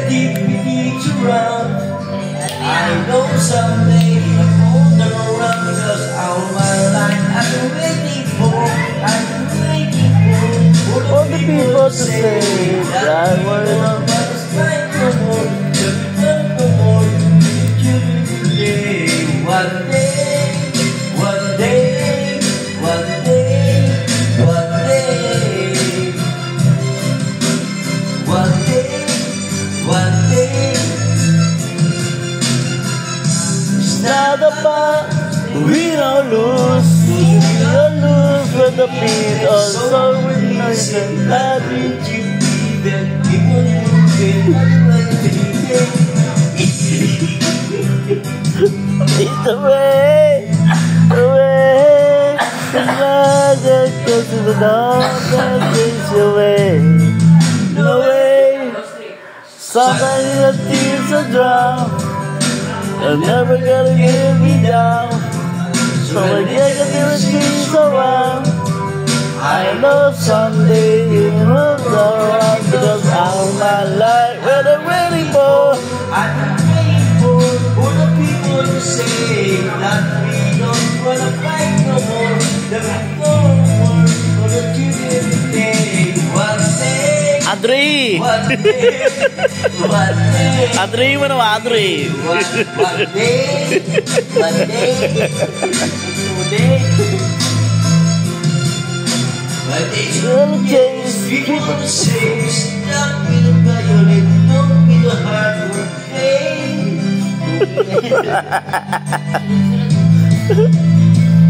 keep each around. I know someday the phone turn around because all my life I've been waiting for. For the people to say that we're not must fight no more. Just love no more. Today, one day, one day, one day, one day, one day, one day. It's not about we don't lose, we don't lose when the beat also with nice and happy. It's the way, it's not just goes to the dark that takes you away, the way. Sometimes the tears are drown, you're never gonna get me down. So I get the things around. I know someday you will go around because all my life we're the waiting for. I'm waiting for the people to say that we don't wanna fight no more. That we don't want for the children today. One day, Adri, one day, one day. Adri mana Adri? One day, today. But it's Little change, people to say, stop with the violin, don't be the hard work, hey.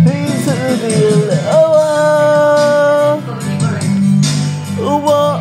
things to the oh, oh, oh.